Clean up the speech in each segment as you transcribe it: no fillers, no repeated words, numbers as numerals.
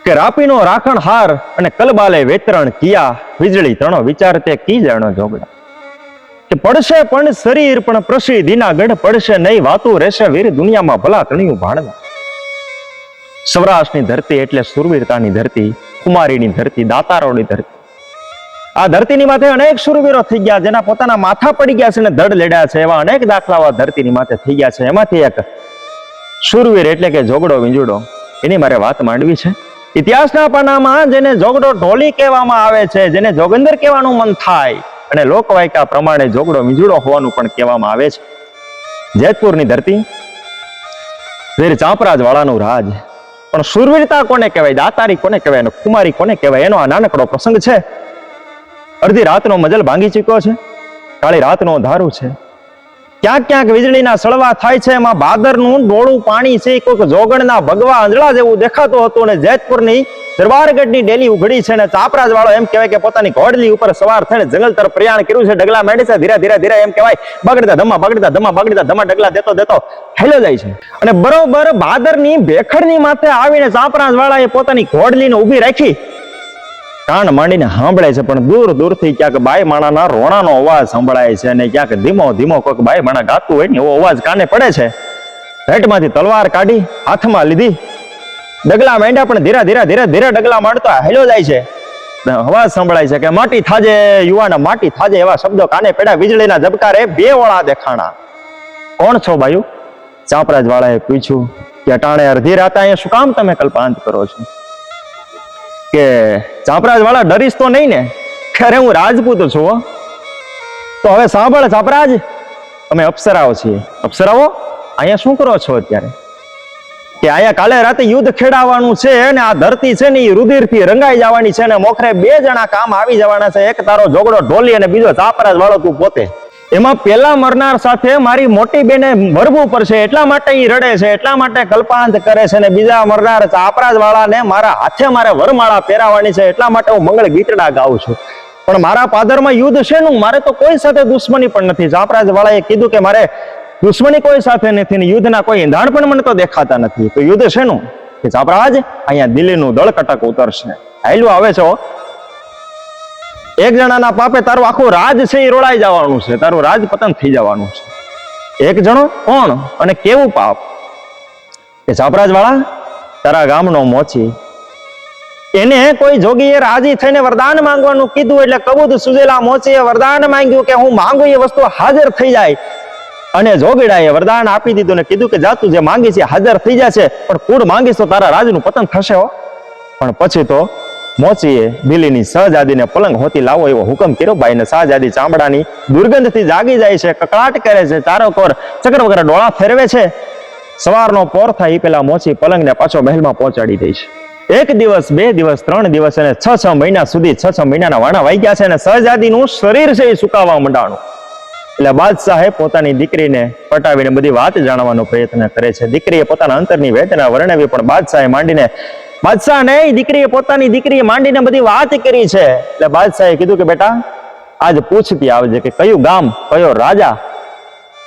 કે રાપીનો રાખણ હાર અને કલબાલે વેતરણ કિયા, વીજળી તણો વિચારતે કી જાણો જોગડા. કે પડશે પણ શરીર પણ પ્રસિદ્ધિના ગઢ, પડશે નહીં વાતું રહેશે વીર દુનિયામાં ભલા તણિયું ભાણવા. સૌરાષ્ટ્રની ધરતી એટલે સુરવીરતાની ધરતી, કુમારીની ધરતી, દાતારોની ધરતી. આ ધરતીની માથે અનેક સુરવીરો થઈ ગયા, જેના પોતાના માથા પડી ગયા છે અને ધડ લેડ્યા છે. એવા અનેક દાખલાઓ ધરતીની માથે થઈ ગયા છે. એમાંથી એક સુરવીર એટલે કે જોગડો વિંજુડો, એની મારે વાત માંડવી છે. ઇતિહાસના પાનામાં જેને જોગડો ઢોલી કહેવામાં આવે છે, જેને જોગંદર કહેવાનું મન થાય, અને લોકવાયકા પ્રમાણે જોગડો વિંજુડો હોવાનું પણ કહેવામાં આવે છે. જેતપુરની ધરતી, વીર ચાંપરાજ વાળાનું રાજ. પણ સુરવીરતા કોને કહેવાય, દાતારી કોને કહેવાય, કુમારી કોને કહેવાય, એનો આ નાનકડો પ્રસંગ છે. અડધી રાતનો મજલ ભાંગી ચૂક્યો છે, કાળી રાતનો ધારું છે. ક્યાંક ક્યાંક વીજળીના સળવા થાય છે. એમાં બાદરનું ડોળું પાણી છે, કોઈક જોગણના ભગવા આંજળા જેવું દેખાતું હતું. અને જેતપુરની દરબારગઢની ડેલી ઉઘડી છે. અને ચાપરાજ વાળો એમ કહેવાય કે પોતાની ઘોડલી ઉપર સવાર થઈને જંગલ તરફ પ્રયાણ કર્યું છે. ડગલા માંડી છે, ધીરે ધીરે ધીરે એમ કહેવાય બગડતા ધમા બગડતા ધમા બગડતા ધમા ડગલા દેતો દેતો હેલો જાય છે. અને બરોબર બાદરની ભેખડની માથે આવીને ચાપરાજ વાળાએ પોતાની ઘોડલીને ઊભી રાખી, કાન માંડીને સાંભળે છે. પણ દૂર દૂરથી ક્યાંક બાઈ માણાના રોણાનો અવાજ સંભળાય છે, અને ક્યાંક ધીમો ધીમો કોઈક બાઈ માણા ગાતું હોય ને એવો અવાજ કાને પડે છે. ભેટમાંથી તલવાર કાઢી હાથમાં લીધી, ડગલા માંડ્યા. પણ ધીરે ધીરે ધીરે ધીરે ડગલા માંડતા હેલો જાય છે. અવાજ સંભળાય છે કે માટી થાજે યુવાના, માટી થાજે, એવા શબ્દો કાને પડ્યા. વીજળીના ઝબકારે બે વળા દેખાણા. કોણ છો બાયુ? ચાપરાજ વાળાએ પૂછ્યું કે અટાણે અડધી રાતે અહીંયા શું કામ તમે કલ્પાંત કરો છો? કે ચાપરાજ વાળા ડરીશ તો નહીં ને? ખરે હું રાજપૂત છું. તો હવે સાંભળ ચાપરાજ, અમે અપ્સરાઓ છીએ. અપ્સરાઓ અહીંયા શું કરો છો અત્યારે? કે અહીંયા કાલે રાતે યુદ્ધ ખેડાવવાનું છે, અને આ ધરતી છે ને એ રુધિરથી રંગાઈ જવાની છે, અને મોખરે બે જણા કામ આવી જવાના છે. એક તારો જોગડો ઢોલી અને બીજો ચાપરાજ વાળો તું પોતે. એમાં પેલા મરનાર સાથે મારી મોટી બેને મરવું પડશે, એટલા માટે એ રડે છે, એટલા માટે કલ્પાંત કરે છે. ને બીજા મરનાર ચાપરાજ વાળાને મારા હાથે મારે વરમાળા પહેરાવાની છે, એટલા માટે હું મંગળ ગીતડા ગાઉં છું. પણ મારા પાદરમાં યુદ્ધ છે નું, મારે તો કોઈ સાથે દુશ્મની પણ નથી. ચાપરાજ વાળાએ કીધું કે મારે દુશ્મની કોઈ સાથે નથી, ને યુદ્ધના કોઈ ઈંધાણ પણ મને તો દેખાતા નથી. તો યુદ્ધ છે નું? કે ચાપરાજ અહીંયા દિલ્હીનું દળ કટક ઉતરશે. હાલ્યું આવે છે. એક જણાના પાપે તારું આખું રાજ છે એ રોળાઈ જવાનું છે, તારું રાજ પતન થઈ જવાનું છે. એક જણો કોણ અને કેવું પાપ? કે ચાપરાજ વાળા તારા ગામનો મોચી, એને કોઈ જોગીએ રાજી થઈને વરદાન માંગવાનું કીધું, એટલે કબૂત સુજેલા મોચીએ વરદાન માંગ્યું કે હું માંગુ એ વસ્તુ હાજર થઈ જાય. અને જોગીડાએ વરદાન આપી દીધું ને કીધું કે જા તું જે માંગી છે હાજર થઈ જશે, પણ કુળ માંગીશ તો તારા રાજનું પતન થશે હો. પણ પછી તો મોચીએ દિલ્હીની શહજાદીને પલંગ હોતી લાવો એવો હુકમ કર્યો. બાઈને શહજાદી ચામડાની દુર્ગંધથી જાગી જાય છે, કકળાટ કરે છે, ચારો કોર ચક્ર વગર ડોળા ફેરવે છે. સવારનો પોર થાય એ પેલા મોચી પલંગને પાછો મહેલમાં પહોંચાડી દે છે. એક દિવસ, બે દિવસ, 3 દિવસ અને 6 મહિના સુધી 6 મહિનાના વાણા વાઈ ગયા છે, અને શહજાદીનું શરીર છે એ સુકાવા માંડાણું. એટલે બાદશાહે પોતાની દીકરીને પટાવીને બધી વાત જાણવાનો પ્રયત્ન કરે છે. દીકરીએ પોતાના અંતરની વેદના વર્ણવી, પણ બાદશાહને દીકરીએ પોતાની દીકરીએ માંડીને બધી વાત કરી છે. એટલે બાદશાહે કીધું કે બેટા આજ પૂછતી આવજે કે કયું ગામ, કયો રાજા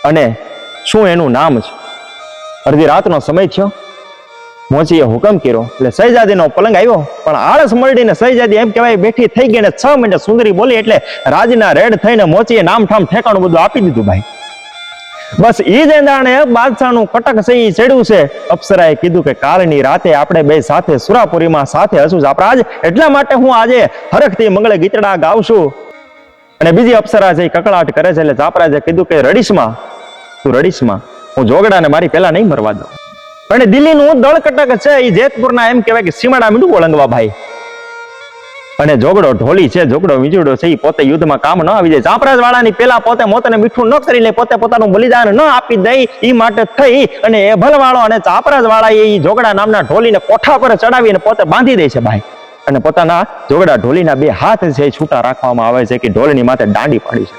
અને શું એનું નામ છે. અડધી રાતનો સમય થયો, મોચીએ હુકમ કર્યો એટલે શહજાદીનો પલંગ આવ્યો. પણ આળસ મરડીને શહજાદી એમ કહેવાય બેઠી થઈ ગઈ, અને 6 મિનિટ સુંદરી બોલી એટલે રાજના રેડ થઈને મોચીએ નામઠામ ઠેકાણું બધું આપી દીધું. ભાઈ બસ ઈ જ એંધાણે બાદશાહનું કટક સહી ચડ્યું છે. અપ્સરાએ કીધું કે કાલની રાતે આપણે બે સાથે સુરાપુરીમાં સાથે હશું ચાપરાજ, એટલા માટે હું આજે હરખથી મંગળે ગીતડા ગાવશું. અને બીજી અપ્સરા છે કકળાટ કરે છે. એટલે ચાપરાજે કીધું કે રડીશમાં, તું રડીશમાં, હું જોગડાને મારી પહેલા નહીં મરવા દઉં. અને દિલ્હીનું દળ કટક છે એ જેતપુરના એમ કહેવાય કે સીમાડા મીંડું ઓળંગવા ભાઈ. અને જોગડો ઢોલી છે, જોગડો વિજુડો છે, એ પોતે યુદ્ધમાં કામ ન આવી જાય. ચાપરાજ વાળાની પેલા પોતે મોતને મીઠું ન કરી લે, પોતે પોતાનું બલિદાન ન આપી દે, એ માટે થઈ અને એભલ વાળો અને ચાપરાજ વાળા એ જોગડા નામના ઢોલીને કોઠા પર ચડાવીને પોતે બાંધી દે છે ભાઈ. અને પોતાના જોગડા ઢોલીના 2 હાથ છે એ છૂટા રાખવામાં આવે છે કે ઢોલની માથે દાંડી પાડી છે.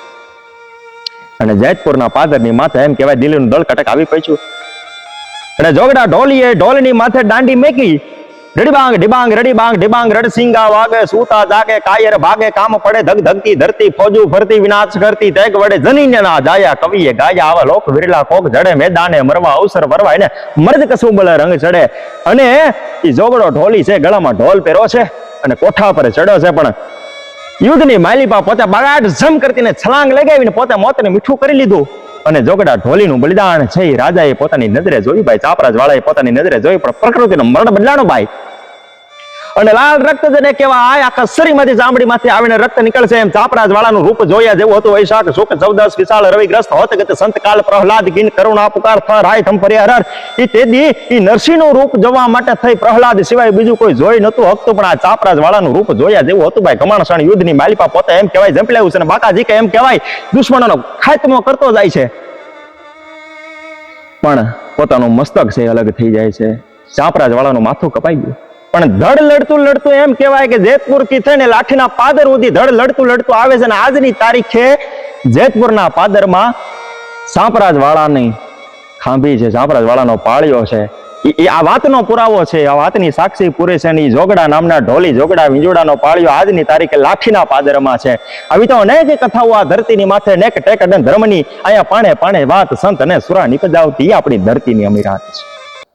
અને જેતપુરના પાદરની માથે એમ કહેવાય દિલ્હીનું દળ કટક આવી પહોંચ્યું. અને જોગડા ઢોલીએ ઢોલની માથે દાંડી મેકી રડીબાંગ ડિબાંગ રડીબાંગ ડિબાંગ રડસિંગા વાગે સૂતા જાગે કાયર ભાગે કામ પડે ધગ ધગતી ધરતી ફોજુ ફરતી વિનાશ કરતી તેગ વડે જનીને ના જાયા કવિએ ગાયા આવા લોક વિરલા કોક જડે મેદાને મરવા અવસર વરવા એને મર્દ કસુંબલ રંગ ચડે અને ઈ જોગડો ઢોલી છે ગળામાં ઢોલ પહેરો છે અને કોઠા પર ચડ્યો છે પણ યુદ્ધની માલિપા પોતે બગાડ જમ કરતીને છલાંગ લગાવીને પોતે મોતને મીઠું કરી લીધું અને જોગડા ઢોલીનું બલિદાન છે એ રાજાએ પોતાની નજરે જોઈ ભાઈ ચાપરાજ વાળાએ પોતાની નજરે જોઈ પણ પ્રકૃતિનો મરણ બદલાણો ભાઈ અને લાલ રક્ત જેને કેવા આખા શરીરમાંથી ચામડીમાંથી આવીને રક્ત નીકળશે એમ ચાપરાજ વાળાનું રૂપ જોયા જેવું હતું વૈશાખ શુક 14 વિશાળ રવિગ્રસ્ત હોત ગત સંતકાલ પ્રહલાદ ગીન કરુણા પુકાર થર હાય થંપરી હરર ઈ તેદી ઈ નરસિંહનું રૂપ જોવા માટે થઈ પ્રહલાદ સિવાય બીજું કોઈ જોઈ નતું હકતું પણ આ ચાપરાજ વાળાનું રૂપ જોયા જેવું હતું ભાઈ ઘમાણસણ યુદ્ધની માલિપા પોતે એમ કહેવાય જંપલેવું છે ને બાકાજી કે એમ કહેવાય દુશ્મનોનો ખાત્મો કરતો જાય છે પણ પોતાનું મસ્તક છે અલગ થઈ જાય છે ચાપરાજ વાળાનું માથું કપાઈ ગયું પણ ધડ લડતું લડતું એમ કહેવાય કે જેતપુર થી થઈને લાઠીના પાદર સુધી ધડ લડતું લડતું આવે છે અને આજની તારીખે જેતપુરના પાદરમાં ચાપરાજ વાળાની ખાંભી છે ચાપરાજ વાળાનો પાળ્યો છે એ આ વાતનો પુરાવો છે આ વાતની સાક્ષી પૂરે છે અને જોગડા નામના ઢોલી જોગડા વિંજોડાનો પાળ્યો આજની તારીખે લાઠીના પાદરમાં છે આવી તો અનેક કથાઓ આ ધરતીની માથે નેક ટેક ધર્મની અહીંયા પાણે પાણે વાત સંત અને સુરા નીપજાવતી આપણી ધરતીની અમીરાત છે.